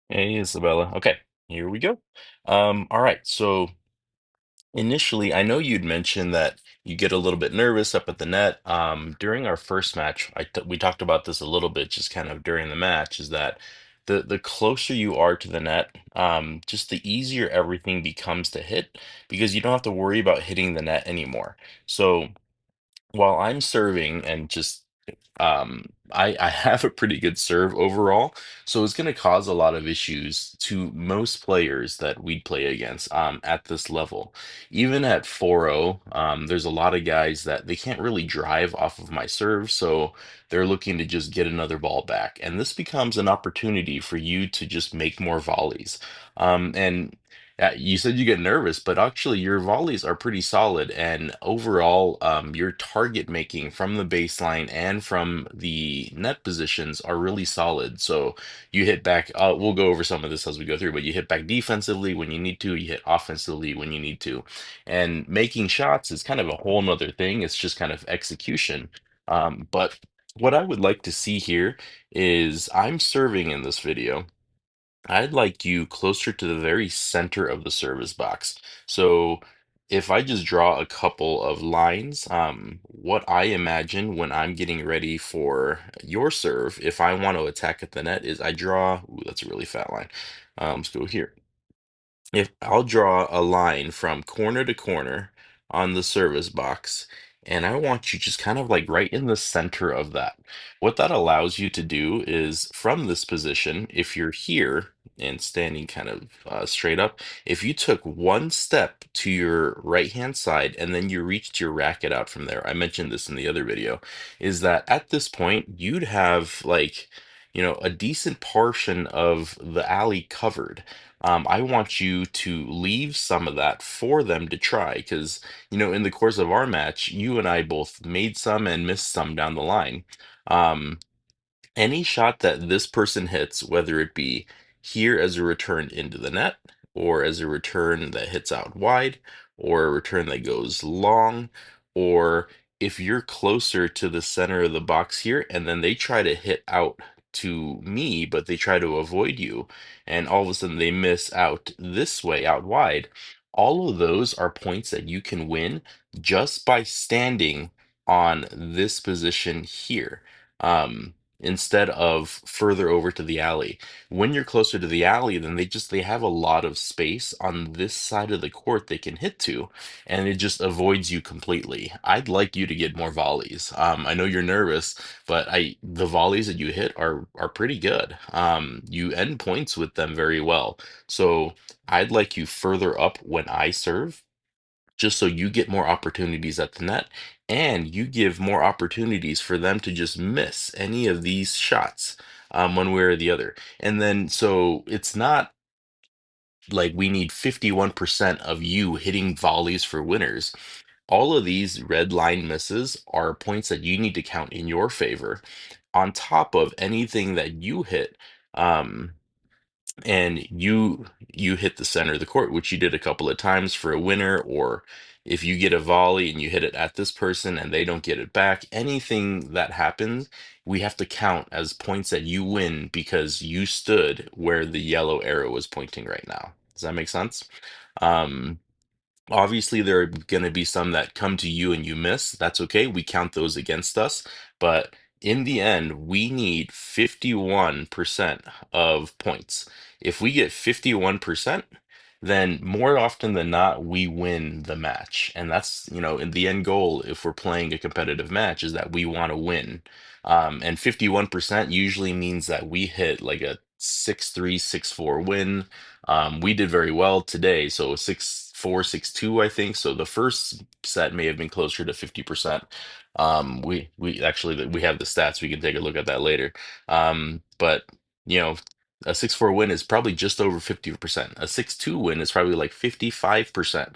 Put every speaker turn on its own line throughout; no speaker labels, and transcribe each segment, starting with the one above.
Hey, Isabella. Okay, here we go. All right. So initially, I know you'd mentioned that you get a little bit nervous up at the net. During our first match, we talked about this a little bit, just kind of during the match, is that the closer you are to the net, just the easier everything becomes to hit because you don't have to worry about hitting the net anymore. So while I'm serving and just I have a pretty good serve overall, so it's going to cause a lot of issues to most players that we'd play against at this level. Even at 4-0, there's a lot of guys that they can't really drive off of my serve, so they're looking to just get another ball back. And this becomes an opportunity for you to just make more volleys. And you said you get nervous, but actually your volleys are pretty solid, and overall, your target making from the baseline and from the net positions are really solid. So you hit back. We'll go over some of this as we go through, but you hit back defensively when you need to. You hit offensively when you need to, and making shots is kind of a whole nother thing. It's just kind of execution. But what I would like to see here is I'm serving in this video. I'd like you closer to the very center of the service box. So if I just draw a couple of lines, what I imagine when I'm getting ready for your serve, if I want to attack at the net, is I draw, ooh, that's a really fat line. Let's go here. If I'll draw a line from corner to corner on the service box, and I want you just kind of like right in the center of that. What that allows you to do is from this position, if you're here and standing kind of straight up, if you took one step to your right hand side and then you reached your racket out from there, I mentioned this in the other video, is that at this point you'd have like, a decent portion of the alley covered. I want you to leave some of that for them to try because, in the course of our match, you and I both made some and missed some down the line. Um, any shot that this person hits, whether it be here as a return into the net, or as a return that hits out wide, or a return that goes long, or if you're closer to the center of the box here, and then they try to hit out to me, but they try to avoid you, and all of a sudden they miss out this way out wide. All of those are points that you can win just by standing on this position here. Instead of further over to the alley. When you're closer to the alley, then they have a lot of space on this side of the court they can hit to, and it just avoids you completely. I'd like you to get more volleys. I know you're nervous, but the volleys that you hit are pretty good. You end points with them very well. So I'd like you further up when I serve just so you get more opportunities at the net and you give more opportunities for them to just miss any of these shots one way or the other. And then so it's not like we need 51% of you hitting volleys for winners. All of these red line misses are points that you need to count in your favor on top of anything that you hit. Um, and you hit the center of the court, which you did a couple of times for a winner, or if you get a volley and you hit it at this person and they don't get it back, anything that happens, we have to count as points that you win because you stood where the yellow arrow is pointing right now. Does that make sense? Um, Obviously, there are going to be some that come to you and you miss. That's okay. We count those against us. But in the end, we need 51% of points. If we get 51%, then more often than not, we win the match. And that's, in the end goal, if we're playing a competitive match, is that we want to win. And 51% usually means that we hit like a 6-3, 6-4 win. We did very well today, so 6-4, 6-2, I think. So the first set may have been closer to 50%. We actually we have the stats. We can take a look at that later. But you know, a 6-4 win is probably just over 50%. A 6-2 win is probably like 55%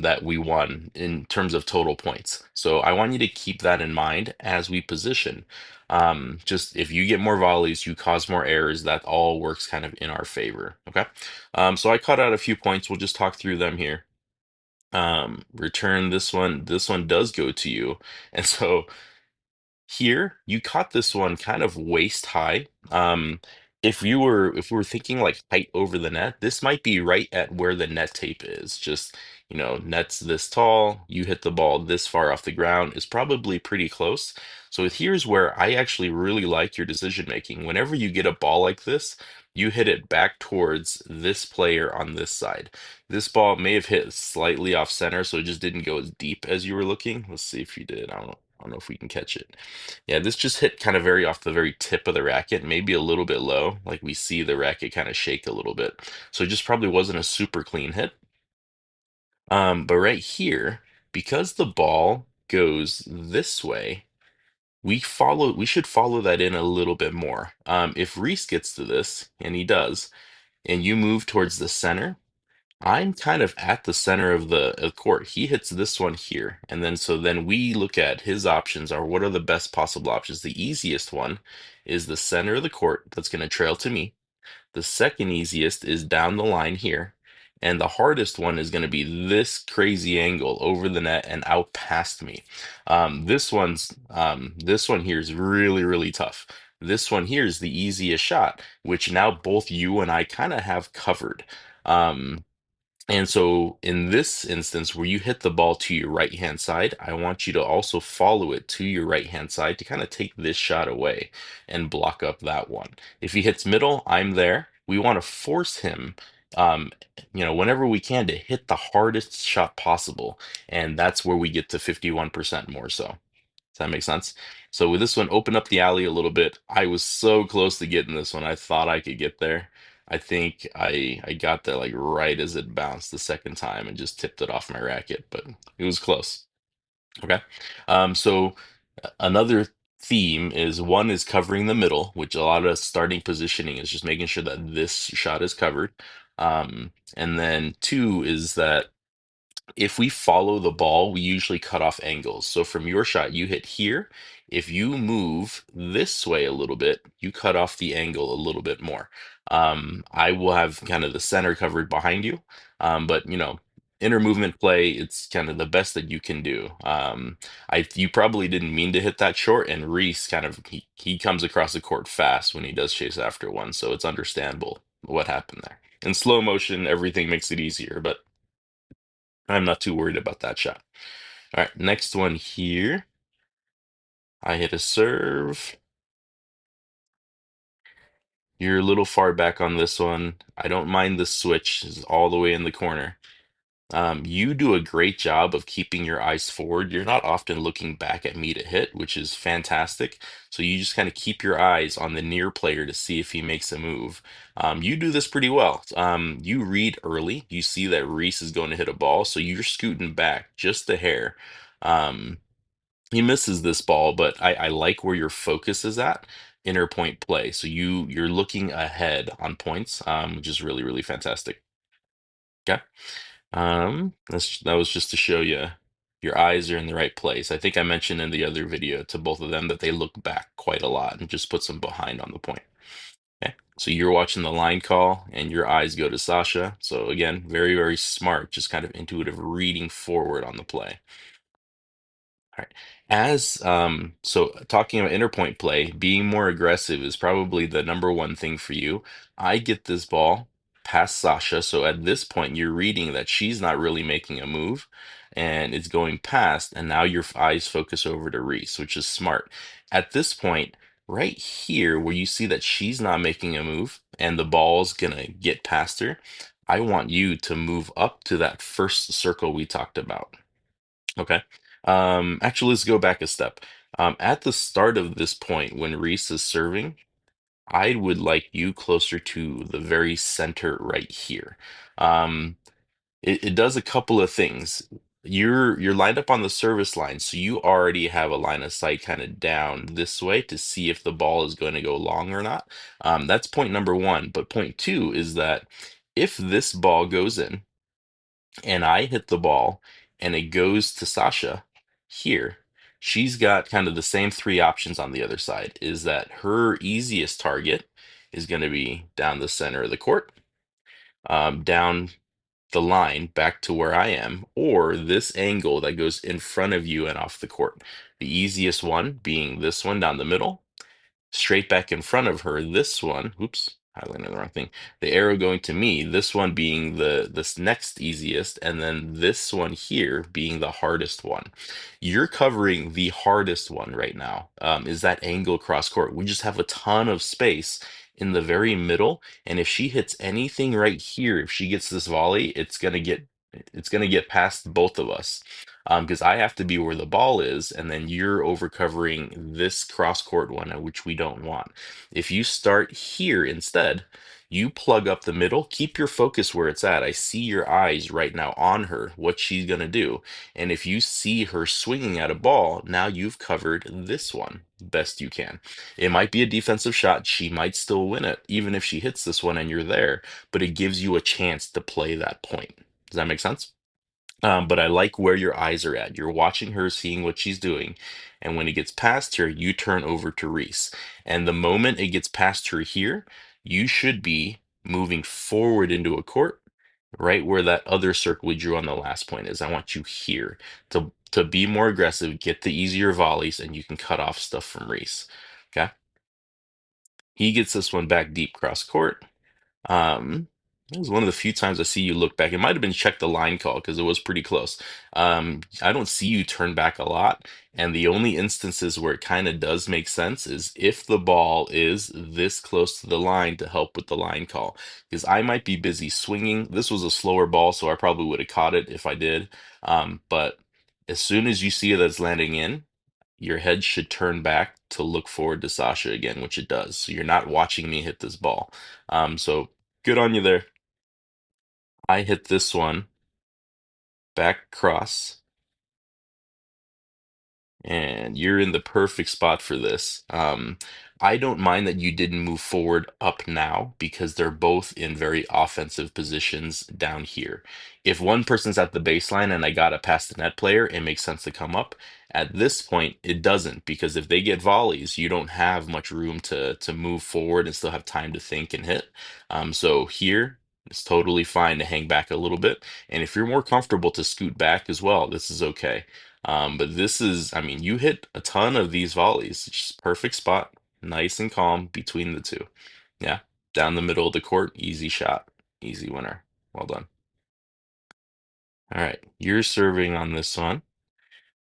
that we won in terms of total points. So I want you to keep that in mind as we position. Just if you get more volleys, you cause more errors, that all works kind of in our favor. Okay. So I cut out a few points. We'll just talk through them here. Return this one. This one does go to you. And so here you caught this one kind of waist high. if we were thinking like height over the net, this might be right at where the net tape is. Just, net's this tall, you hit the ball this far off the ground is probably pretty close. So here's where I actually really like your decision making. Whenever you get a ball like this, you hit it back towards this player on this side. This ball may have hit slightly off center, so it just didn't go as deep as you were looking. Let's see if you did. I don't know if we can catch it. Yeah, this just hit kind of very off the very tip of the racket, maybe a little bit low. Like we see the racket kind of shake a little bit. So it just probably wasn't a super clean hit. But right here, because the ball goes this way, we should follow that in a little bit more. If Reese gets to this, and he does, and you move towards the center, I'm kind of at the center of the court. He hits this one here. And then so then we look at his options are what are the best possible options. The easiest one is the center of the court that's going to trail to me. The second easiest is down the line here. And the hardest one is going to be this crazy angle over the net and out past me. This one here is really, really tough. This one here is the easiest shot, which now both you and I kind of have covered. And so in this instance, where you hit the ball to your right hand side, I want you to also follow it to your right hand side to kind of take this shot away and block up that one. If he hits middle, I'm there. We want to force him, um, whenever we can to hit the hardest shot possible. And that's where we get to 51% more so. Does that make sense? So with this one, open up the alley a little bit. I was so close to getting this one. I thought I could get there. I think I got there like right as it bounced the second time and just tipped it off my racket, but it was close. Okay. So another theme is one is covering the middle, which a lot of starting positioning is just making sure that this shot is covered. And then two is that if we follow the ball, we usually cut off angles. So from your shot, you hit here. If you move this way a little bit, you cut off the angle a little bit more. I will have kind of the center covered behind you, but inner movement play, it's kind of the best that you can do. You probably didn't mean to hit that short, and Reese kind of he comes across the court fast when he does chase after one, so it's understandable what happened there. In slow motion, everything makes it easier, but I'm not too worried about that shot. All right, next one here. I hit a serve. You're a little far back on this one. I don't mind the switch. It's all the way in the corner. You do a great job of keeping your eyes forward. You're not often looking back at me to hit, which is fantastic. So you just kind of keep your eyes on the near player to see if he makes a move. You do this pretty well. You read early. You see that Reese is going to hit a ball, so you're scooting back just a hair. Um, he misses this ball, but I like where your focus is at, inner point play. So you're looking ahead on points, which is really, really fantastic. Okay. That was just to show you your eyes are in the right place. I think I mentioned in the other video to both of them that they look back quite a lot and just puts them behind on the point. Okay. So you're watching the line call and your eyes go to Sasha. So again, very, very smart, just kind of intuitive reading forward on the play. All right. So talking about interpoint play, being more aggressive is probably the number one thing for you. I get this ball past Sasha, so at this point you're reading that she's not really making a move and it's going past, and now your eyes focus over to Reese, which is smart. At this point, right here where you see that she's not making a move and the ball's gonna get past her, I want you to move up to that first circle we talked about. Okay. Actually, let's go back a step. At the start of this point, when Reese is serving, I would like you closer to the very center right here. Um, it does a couple of things. You're lined up on the service line, so you already have a line of sight kind of down this way to see if the ball is going to go long or not. That's point number one. But point two is that if this ball goes in, and I hit the ball and it goes to Sasha here, she's got kind of the same three options on the other side. Is that her easiest target is going to be down the center of the court, down the line back to where I am, or this angle that goes in front of you and off the court. The easiest one being this one down the middle, straight back in front of her, this one, oops, highlighting the wrong thing. The arrow going to me, this one being the this next easiest, and then this one here being the hardest one. You're covering the hardest one right now. Is that angle cross court? We just have a ton of space in the very middle, and if she hits anything right here, if she gets this volley, it's gonna get past both of us. Because I have to be where the ball is, and then you're over covering this cross court one, which we don't want. If you start here instead, you plug up the middle, keep your focus where it's at. I see your eyes right now on her, what she's going to do. And if you see her swinging at a ball, now you've covered this one best you can. It might be a defensive shot. She might still win it, even if she hits this one and you're there, but it gives you a chance to play that point. Does that make sense? But I like where your eyes are at. You're watching her, seeing what she's doing. And when it gets past her, you turn over to Reese. And the moment it gets past her here, you should be moving forward into a court, right where that other circle we drew on the last point is. I want you here to be more aggressive, get the easier volleys, and you can cut off stuff from Reese. Okay. He gets this one back deep cross court. It was one of the few times I see you look back. It might have been check the line call because it was pretty close. I don't see you turn back a lot, and the only instances where it kind of does make sense is if the ball is this close to the line to help with the line call. Because I might be busy swinging. This was a slower ball, so I probably would have caught it if I did. But as soon as you see that it's landing in, your head should turn back to look forward to Sasha again, which it does. So you're not watching me hit this ball. So good on you there. I hit this one back cross, and you're in the perfect spot for this. I don't mind that you didn't move forward up now because they're both in very offensive positions down here. If one person's at the baseline and I got to pass the net player, it makes sense to come up. At this point, it doesn't because if they get volleys, you don't have much room to move forward and still have time to think and hit. So here, it's totally fine to hang back a little bit. And if you're more comfortable to scoot back as well, this is okay. But this is, I mean, you hit a ton of these volleys. It's just perfect spot, nice and calm between the two. Yeah, down the middle of the court, easy shot, easy winner. Well done. All right, you're serving on this one.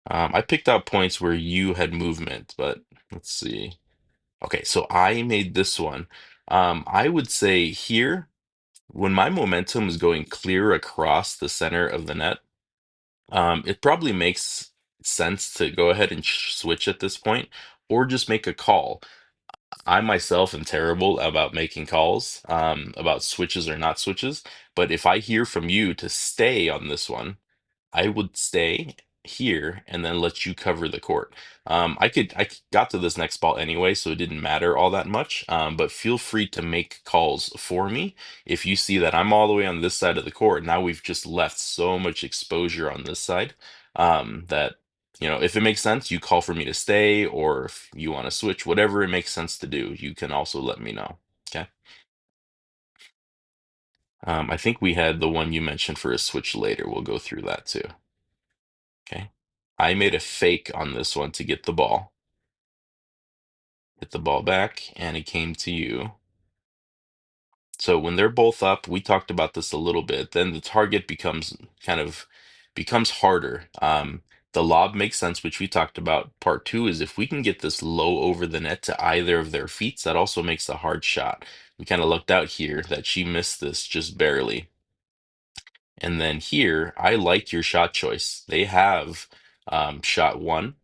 I picked out points where you had movement, but let's see. Okay, so I made this one. I would say here, when my momentum is going clear across the center of the net, it probably makes sense to go ahead and switch at this point, or just make a call. I myself am terrible about making calls, about switches or not switches. But if I hear from you to stay on this one, I would stay here and then let you cover the court. I got to this next ball anyway, so it didn't matter all that much. But feel free to make calls for me if you see that I'm all the way on this side of the court. Now we've just left so much exposure on this side, that if it makes sense, you call for me to stay, or if you want to switch, whatever it makes sense to do, you can also let me know. Okay. I think we had the one you mentioned for a switch later. We'll go through that too. Okay. I made a fake on this one to get the ball. Hit the ball back, and it came to you. So when they're both up, we talked about this a little bit, then the target becomes harder. The lob makes sense, which we talked about. Part two is if we can get this low over the net to either of their feet, that also makes a hard shot. We kind of looked out here that she missed this just barely. And then here, I like your shot choice. They have shot one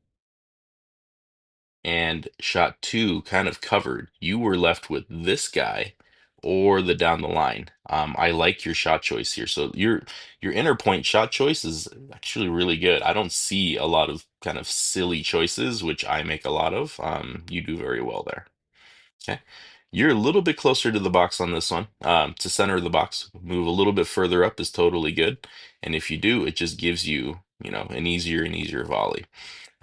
and shot two kind of covered. You were left with this guy or the down the line. I like your shot choice here. So your inner point shot choice is actually really good. I don't see a lot of kind of silly choices, which I make a lot of. You do very well there. Okay. You're a little bit closer to the box on this one. To center of the box, move a little bit further up is totally good. And if you do, it just gives you, an easier and easier volley.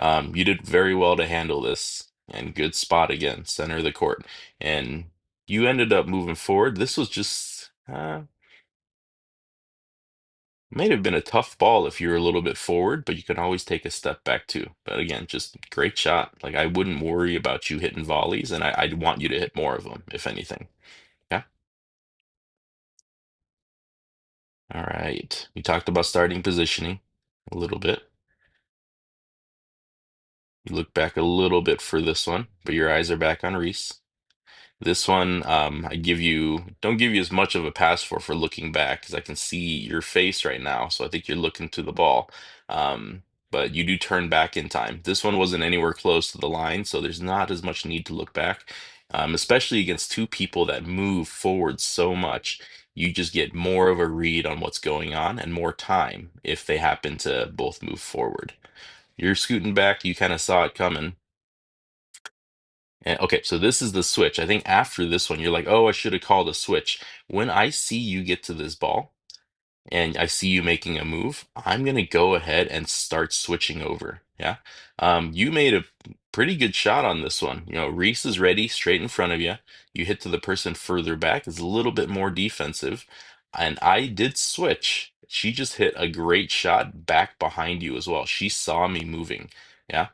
You did very well to handle this, and good spot again, center of the court. And you ended up moving forward. This was just might have been a tough ball if you were a little bit forward, but you can always take a step back too. But again, just great shot. Like I wouldn't worry about you hitting volleys, and I'd want you to hit more of them, if anything. Yeah. All right. We talked about starting positioning a little bit. You look back a little bit for this one, but your eyes are back on Reese. This one, I give you don't give you as much of a pass for looking back because I can see your face right now. So I think you're looking to the ball. Um, but you do turn back in time. This one wasn't anywhere close to the line, so there's not as much need to look back, especially against two people that move forward so much. You just get more of a read on what's going on and more time if they happen to both move forward. You're scooting back, you kind of saw it coming. And okay, so this is the switch. I think after this one, you're like, oh, I should have called a switch. When I see you get to this ball and I see you making a move, I'm gonna go ahead and start switching over. Yeah. You made a pretty good shot on this one. You know, Reese is ready straight in front of you. You hit to the person further back, is a little bit more defensive. And I did switch. She just hit a great shot back behind you as well. She saw me moving. Yeah.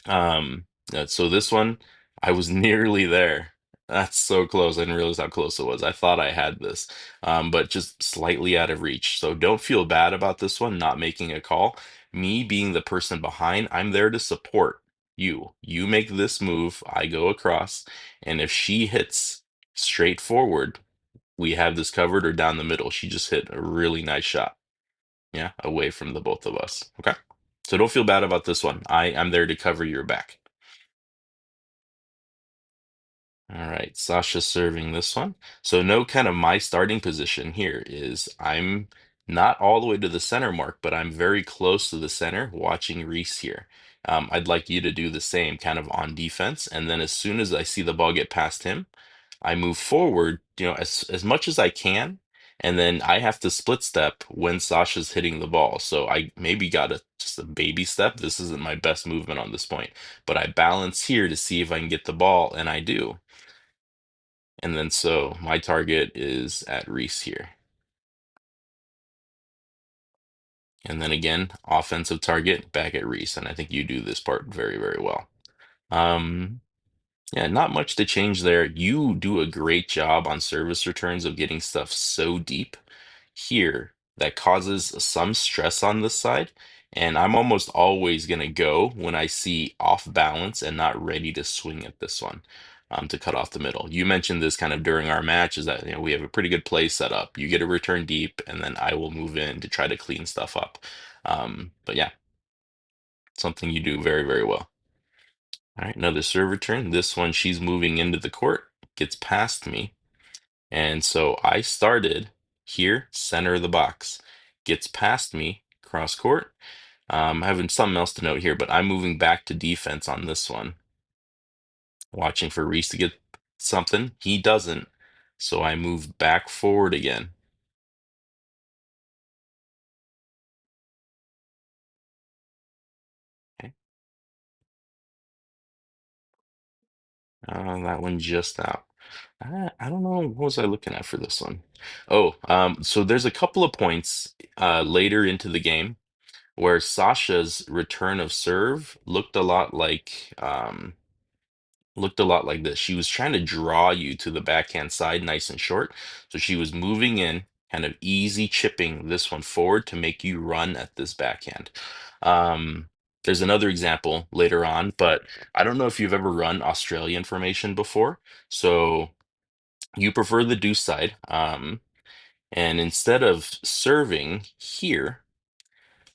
So this one, I was nearly there. That's so close. I didn't realize how close it was. I thought I had this, but just slightly out of reach. So don't feel bad about this one, not making a call. Me being the person behind, I'm there to support you. You make this move, I go across, and if she hits straight forward, we have this covered or down the middle. She just hit a really nice shot. Yeah, away from the both of us. Okay. So don't feel bad about this one. I'm there to cover your back. All right, Sasha serving this one. So no kind of my starting position here is I'm not all the way to the center mark, but I'm very close to the center watching Reese here. I'd like you to do the same kind of on defense. And then as soon as I see the ball get past him, I move forward, as much as I can. And then I have to split step when Sasha's hitting the ball. So I maybe got just a baby step. This isn't my best movement on this point, but I balance here to see if I can get the ball, and I do. And then so my target is at Reese here. And then again, offensive target back at Reese. And I think you do this part very, very well. Um, yeah, not much to change there. You do a great job on service returns of getting stuff so deep here that causes some stress on this side. And I'm almost always going to go when I see off balance and not ready to swing at this one, to cut off the middle. You mentioned this kind of during our match is that we have a pretty good play set up. You get a return deep, and then I will move in to try to clean stuff up. But yeah, something you do very, very well. All right, another serve return. This one, she's moving into the court, gets past me. And so I started here, center of the box, gets past me, cross court. Having something else to note here, but I'm moving back to defense on this one, watching for Reese to get something. He doesn't, so I move back forward again. Okay. That one just out. I don't know. What was I looking at for this one? Oh, so there's a couple of points later into the game where Sasha's return of serve looked a lot like this. She was trying to draw you to the backhand side nice and short. So she was moving in, kind of easy chipping this one forward to make you run at this backhand. There's another example later on, but I don't know if you've ever run Australian formation before. So you prefer the deuce side. And instead of serving here,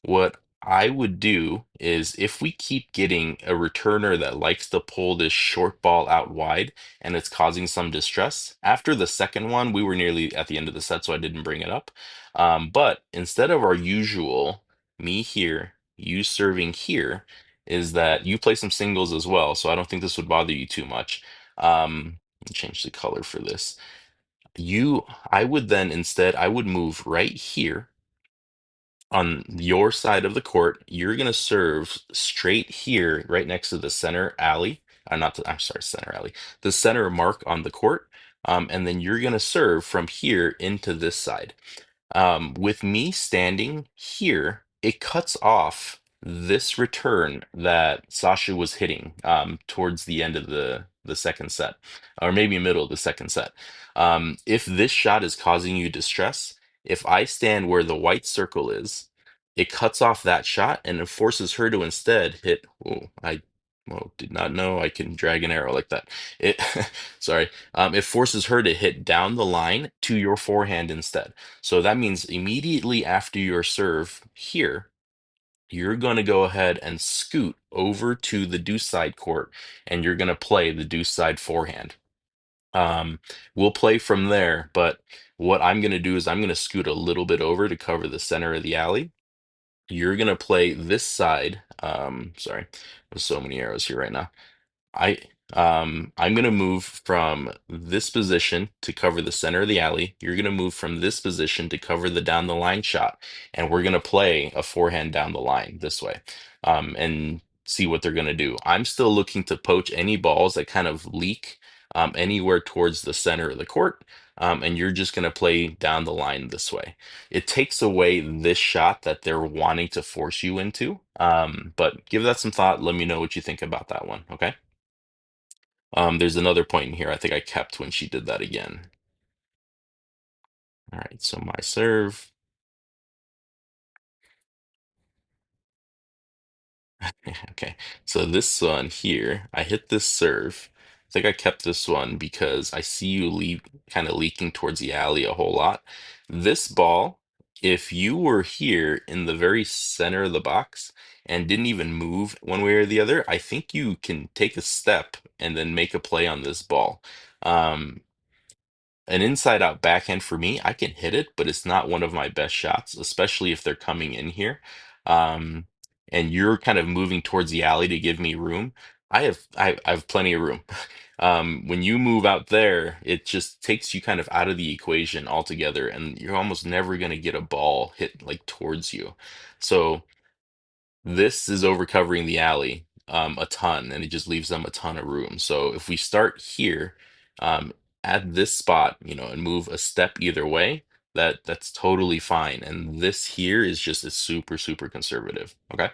what I would do is if we keep getting a returner that likes to pull this short ball out wide and it's causing some distress, after the second one, we were nearly at the end of the set, so I didn't bring it up. But instead of our usual me here, you serving here, is that you play some singles as well, so I don't think this would bother you too much. Let me change the color for this. I would then instead, I would move right here on your side of the court. You're going to serve straight here, right next to the center alley. Not the, I'm sorry, center alley, the center mark on the court. And then you're going to serve from here into this side. With me standing here, it cuts off this return that Sasha was hitting towards the end of the second set, or maybe middle of the second set. If this shot is causing you distress, If I stand where the white circle is, it cuts off that shot and it forces her to instead hit. Oh, I did not know I can drag an arrow like that. It, sorry. It forces her to hit down the line to your forehand instead. So that means immediately after your serve here, you're going to go ahead and scoot over to the deuce side court and you're going to play the deuce side forehand. Um, we'll play from there, but what I'm going to do is I'm going to scoot a little bit over to cover the center of the alley. You're going to play this side. Sorry, there's so many arrows here right now. I I'm gonna move from this position to cover the center of the alley. You're gonna move from this position to cover the down the line shot, and we're gonna play a forehand down the line this way, and see what they're gonna do. I'm still looking to poach any balls that kind of leak anywhere towards the center of the court, and you're just gonna play down the line this way. It takes away this shot that they're wanting to force you into. But give that some thought. Let me know what you think about that one. Okay. There's another point in here I think I kept when she did that again. All right, so my serve. Okay, so this one here, I hit this serve. I think I kept this one because I see you leave kind of leaking towards the alley a whole lot. This ball, if you were here in the very center of the box and didn't even move one way or the other, I think you can take a step and then make a play on this ball. Um, an inside out backhand for me, I can hit it, but it's not one of my best shots, especially if they're coming in here. Um, and you're kind of moving towards the alley to give me room. I have plenty of room. When you move out there, it just takes you kind of out of the equation altogether, and you're almost never going to get a ball hit like towards you. So this is over covering the alley a ton, and it just leaves them a ton of room. So if we start here um, at this spot, and move a step either way, that's totally fine. And this here is just a super, super conservative. Okay.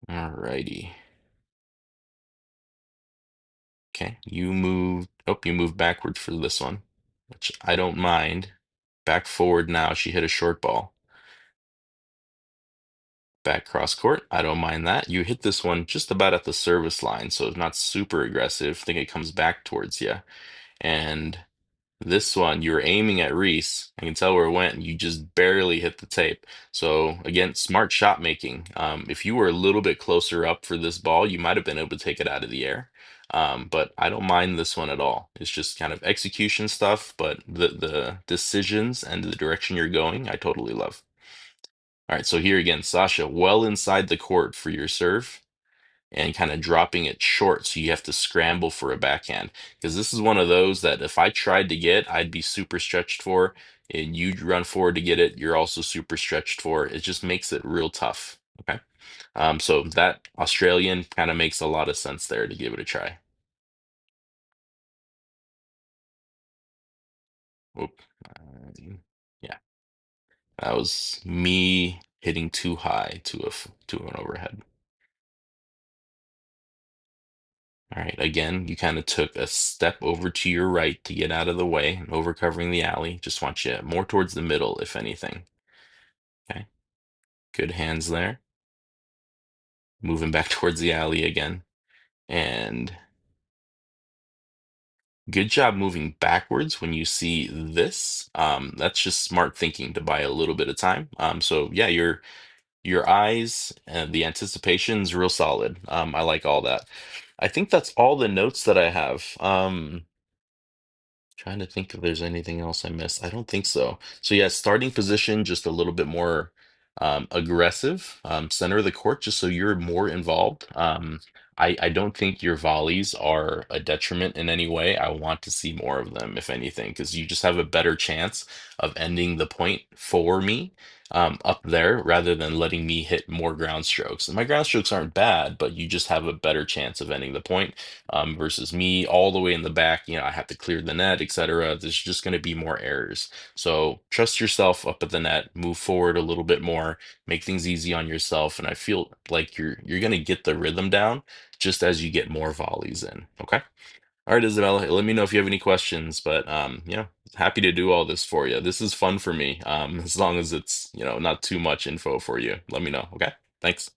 Alrighty. Okay. You moved backwards for this one, which I don't mind. Back forward now. She hit a short ball. Back cross court. I don't mind that. You hit this one just about at the service line, so it's not super aggressive. I think it comes back towards you. And this one, you were aiming at Reese. I can tell where it went. And you just barely hit the tape. So again, smart shot making. If you were a little bit closer up for this ball, you might have been able to take it out of the air. But I don't mind this one at all. It's just kind of execution stuff, but the decisions and the direction you're going, I totally love. All right, so here again, Sasha, well inside the court for your serve and kind of dropping it short. So you have to scramble for a backhand because this is one of those that if I tried to get, I'd be super stretched for, and you run forward to get it, you're also super stretched for. It just makes it real tough. Okay. So that Australian kind of makes a lot of sense there to give it a try. Oop. Yeah, that was me hitting too high to an overhead. All right, again, you kind of took a step over to your right to get out of the way and over covering the alley. Just want you more towards the middle, if anything. Okay, good hands there. Moving back towards the alley again. And good job moving backwards when you see this. That's just smart thinking to buy a little bit of time. So yeah, your eyes and the anticipation's real solid. I like all that. I think that's all the notes that I have. Trying to think if there's anything else I missed. I don't think so. So yeah, starting position just a little bit more aggressive, center of the court, just so you're more involved. I don't think your volleys are a detriment in any way. I want to see more of them, if anything, because you just have a better chance of ending the point for me up there rather than letting me hit more ground strokes. And my ground strokes aren't bad, but you just have a better chance of ending the point versus me all the way in the back. I have to clear the net, etc. There's just going to be more errors. So trust yourself up at the net, move forward a little bit more, make things easy on yourself, and I feel like you're going to get the rhythm down just as you get more volleys in. Okay. All right, Isabella, let me know if you have any questions, but happy to do all this for you. This is fun for me. As long as it's, not too much info for you. Let me know, okay? Thanks.